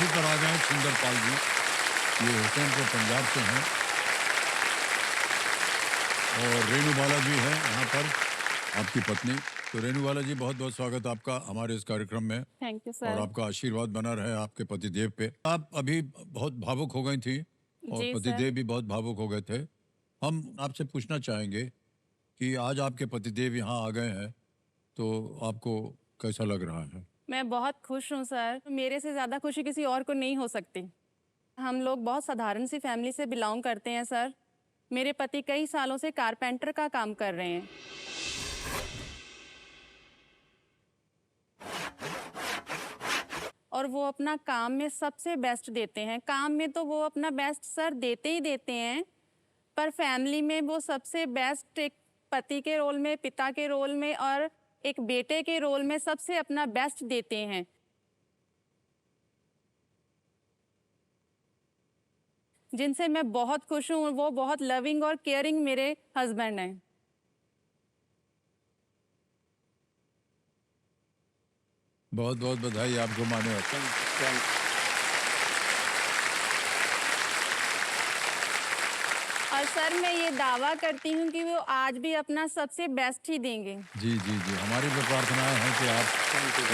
कुर्सी पर आ जाएं सुंदर पाल जी। ये हुसैनपुर पंजाब से हैं और रेणु बाला जी हैं यहाँ पर, आपकी पत्नी। तो रेणु बाला जी, बहुत बहुत स्वागत आपका हमारे इस कार्यक्रम में। थैंक यू और सर। आपका आशीर्वाद बना रहे आपके पतिदेव पे। आप अभी बहुत भावुक हो गई थी और जी सर। पतिदेव भी बहुत भावुक हो गए थे। हम आपसे पूछना चाहेंगे कि आज आपके पतिदेव यहाँ आ गए हैं, तो आपको कैसा लग रहा है? मैं बहुत खुश हूँ सर। मेरे से ज़्यादा खुशी किसी और को नहीं हो सकती। हम लोग बहुत साधारण सी फैमिली से बिलोंग करते हैं सर। मेरे पति कई सालों से कारपेंटर का काम कर रहे हैं और वो अपना काम में सबसे बेस्ट देते हैं। काम में तो वो अपना बेस्ट सर देते ही देते हैं, पर फैमिली में वो सबसे बेस्ट एक पति के रोल में, पिता के रोल में और एक बेटे के रोल में सबसे अपना बेस्ट देते हैं। जिनसे मैं बहुत खुश हूँ, वो बहुत लविंग और केयरिंग मेरे हस्बैंड हैं। बहुत बहुत बधाई आपको माने। और सर मैं ये दावा करती हूँ कि वो आज भी अपना सबसे बेस्ट ही देंगे। जी जी जी, हमारी भी प्रार्थनाएं हैं कि आप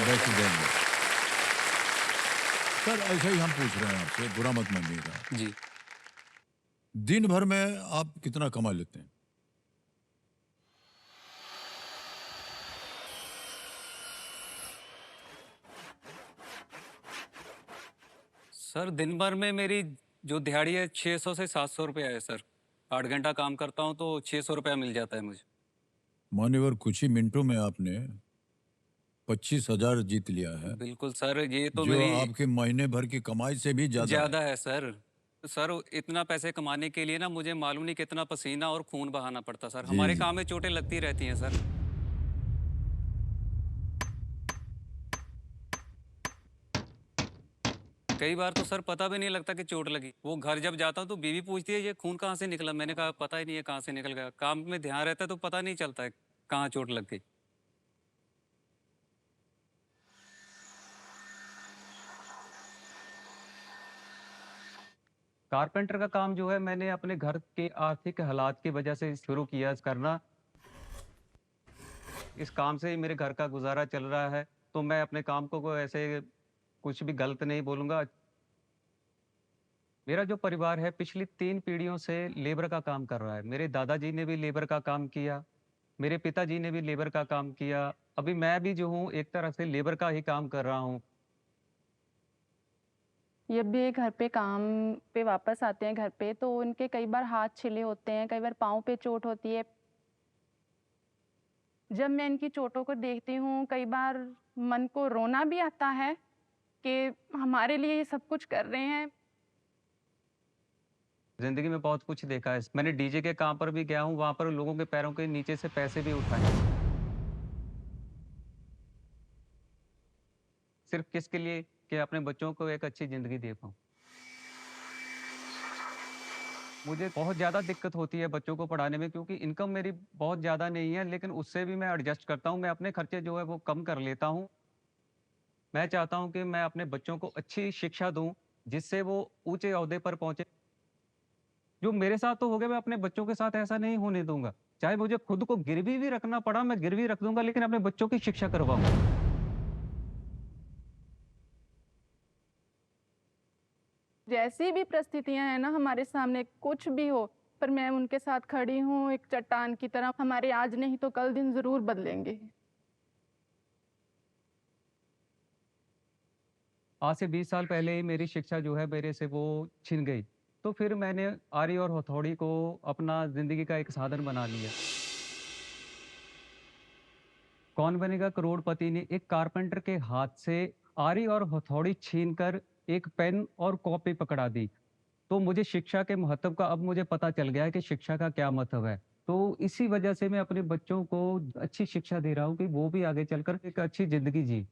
बेस्ट देंगे। सर ऐसे ही हम पूछ रहे हैं आपसे, बुरा मत मानिएगा। जी। दिन भर में आप कितना कमा लेते हैं? सर दिन भर में मेरी जो दिहाड़ी है 600 से 700 रुपया है सर। 8 घंटा काम करता हूँ तो 600 रुपया मिल जाता है मुझे। मान्यवर, कुछ ही मिनटों में आपने 25,000 जीत लिया है, बिल्कुल सर, ये तो जो मेरी आपके महीने भर की कमाई से भी ज्यादा है। ज़्यादा है सर। सर इतना पैसे कमाने के लिए ना मुझे मालूम नहीं कितना पसीना और खून बहाना पड़ता सर। जी हमारे जी। काम में चोटें लगती रहती हैं सर। कई बार तो सर पता भी नहीं लगता कि चोट लगी। वो घर जब जाता हूँ तो बीवी पूछती है ये खून कहाँ से निकला। मैंने कहा पता ही नहीं है कहाँ से निकल गया। काम में ध्यान रहता है तो पता नहीं चलता है कहाँ चोट लग गई। कारपेंटर का काम जो है मैंने अपने घर के आर्थिक हालात की वजह से शुरू किया करना। इस काम से ही मेरे घर का गुजारा चल रहा है, तो मैं अपने काम को ऐसे कुछ भी गलत नहीं बोलूँगा। मेरा जो परिवार है पिछली 3 पीढ़ियों से लेबर का काम कर रहा है। मेरे दादाजी ने भी लेबर का काम किया, मेरे पिताजी ने भी लेबर का काम किया। अभी मैं भी जो हूँ एक तरह से लेबर का ही काम कर रहा हूँ। जब भी ये घर पे काम पे वापस आते हैं घर पे, तो उनके कई बार हाथ छिले होते हैं, कई बार पाँव पे चोट होती है। जब मैं इनकी चोटों को देखती हूँ, कई बार मन को रोना भी आता है कि हमारे लिए ये सब कुछ कर रहे हैं। ज़िंदगी में बहुत कुछ देखा है। मैंने डीजे के काम पर भी गया हूँ, वहाँ पर लोगों के पैरों के नीचे से पैसे भी उठाए। सिर्फ़ किसके लिए? कि अपने बच्चों को एक अच्छी ज़िंदगी दे पाऊँ। मुझे बहुत ज़्यादा दिक्कत होती है बच्चों को पढ़ाने में, क्योंकि इनकम मेरी बहुत ज़्यादा नहीं है, लेकिन उससे भी मैं एडजस्ट करता हूँ। मैं अपने खर्चे जो है वो कम कर लेता हूँ। मैं चाहता हूँ कि मैं अपने बच्चों को अच्छी शिक्षा दूँ, जिससे वो ऊँचे ओहदे पर पहुँचे। जो मेरे साथ तो हो गया, मैं अपने बच्चों के साथ ऐसा नहीं होने दूँगा। चाहे मुझे खुद को गिरवी भी रखना पड़ा, मैं गिरवी रख दूँगा, लेकिन अपने बच्चों की शिक्षा करवाऊँगा। जैसी भी परिस्थितियाँ हैं ना हमारे सामने, कुछ भी हो, पर मैं उनके साथ खड़ी हूँ एक चट्टान की तरह। हमारे आज नहीं तो कल दिन ज़रूर बदलेंगे। आज से 20 साल पहले ही मेरी शिक्षा जो है मेरे से वो छिन गई। तो फिर मैंने आरी और हथौड़ी को अपना ज़िंदगी का एक साधन बना लिया। कौन बनेगा करोड़पति ने एक कारपेंटर के हाथ से आरी और हथौड़ी छीनकर एक पेन और कॉपी पकड़ा दी। तो मुझे शिक्षा के महत्व का अब मुझे पता चल गया है कि शिक्षा का क्या महत्व है। तो इसी वजह से मैं अपने बच्चों को अच्छी शिक्षा दे रहा हूँ कि वो भी आगे चलकर एक अच्छी ज़िंदगी जी।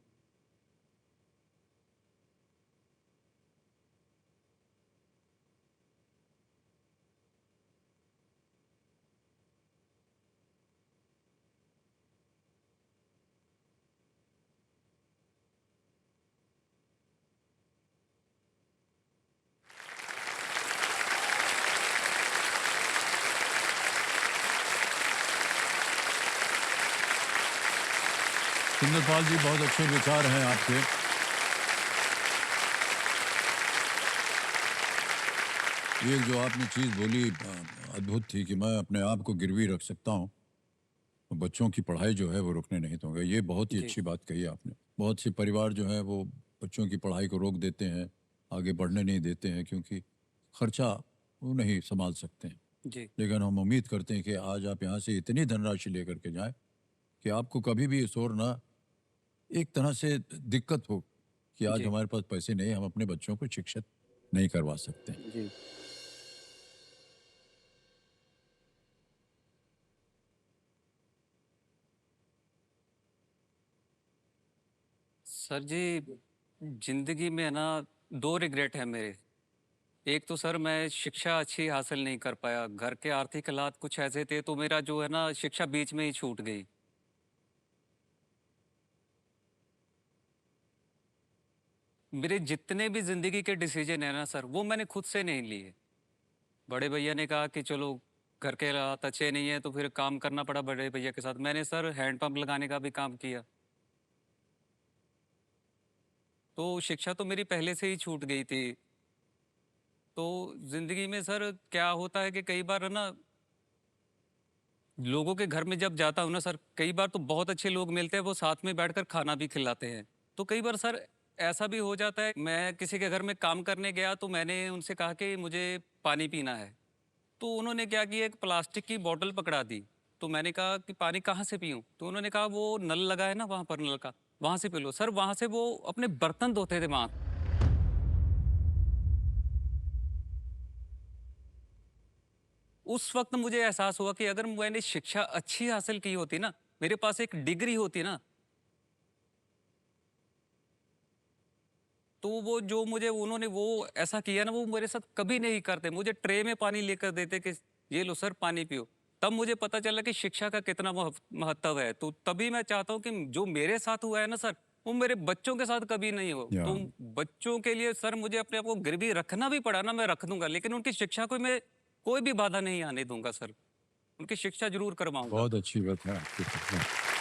सुंदरपाल जी, बहुत अच्छे विचार हैं आपके। ये जो आपने चीज़ बोली अद्भुत थी कि मैं अपने आप को गिरवी रख सकता हूँ, बच्चों की पढ़ाई जो है वो रुकने नहीं दूंगा। ये बहुत ही जी, अच्छी बात कही आपने। बहुत से परिवार जो है वो बच्चों की पढ़ाई को रोक देते हैं, आगे बढ़ने नहीं देते हैं, क्योंकि खर्चा वो नहीं संभाल सकते हैं। जी, लेकिन हम उम्मीद करते हैं कि आज आप यहाँ से इतनी धनराशि लेकर के जाएं कि आपको कभी भी इस ओर ना एक तरह से दिक्कत हो कि आज जी, हमारे पास पैसे नहीं, हम अपने बच्चों को शिक्षित नहीं करवा सकते। जी। सर जी, ज़िंदगी में ना 2 रिग्रेट है मेरे। एक तो सर मैं शिक्षा अच्छी हासिल नहीं कर पाया, घर के आर्थिक हालात कुछ ऐसे थे तो मेरा जो है ना शिक्षा बीच में ही छूट गई। मेरे जितने भी ज़िंदगी के डिसीज़न है ना सर, वो मैंने खुद से नहीं लिए। बड़े भैया ने कहा कि चलो घर के हालात अच्छे नहीं है तो फिर काम करना पड़ा बड़े भैया के साथ। मैंने सर हैंड पंप लगाने का भी काम किया। तो शिक्षा तो मेरी पहले से ही छूट गई थी। तो ज़िंदगी में सर क्या होता है कि कई बार ना लोगों के घर में जब जाता हूँ ना सर, कई बार तो बहुत अच्छे लोग मिलते हैं, वो साथ में बैठकर खाना भी खिलाते हैं। तो कई बार सर ऐसा भी हो जाता है, मैं किसी के घर में काम करने गया तो मैंने उनसे कहा कि मुझे पानी पीना है। तो उन्होंने क्या किया, एक प्लास्टिक की बॉटल पकड़ा दी। तो मैंने कहा कि पानी कहाँ से पीऊँ? तो उन्होंने कहा वो नल लगा है ना वहाँ पर नल का, वहाँ से पी लो। सर वहाँ से वो अपने बर्तन धोते थे वहाँ। उस वक़्त मुझे एहसास हुआ कि अगर मैंने शिक्षा अच्छी हासिल की होती ना, मेरे पास एक डिग्री होती ना, तो वो जो मुझे उन्होंने वो ऐसा किया ना, वो मेरे साथ कभी नहीं करते। मुझे ट्रे में पानी लेकर देते कि ये लो सर पानी पियो। तब मुझे पता चला कि शिक्षा का कितना महत्व है। तो तभी मैं चाहता हूँ कि जो मेरे साथ हुआ है ना सर, वो मेरे बच्चों के साथ कभी नहीं हो। या तो बच्चों के लिए सर मुझे अपने आप को गिरवी रखना भी पड़ा ना, मैं रख दूँगा, लेकिन उनकी शिक्षा को मैं कोई भी बाधा नहीं आने दूँगा सर। उनकी शिक्षा ज़रूर करवाऊँगा। बहुत अच्छी बात है आपकी।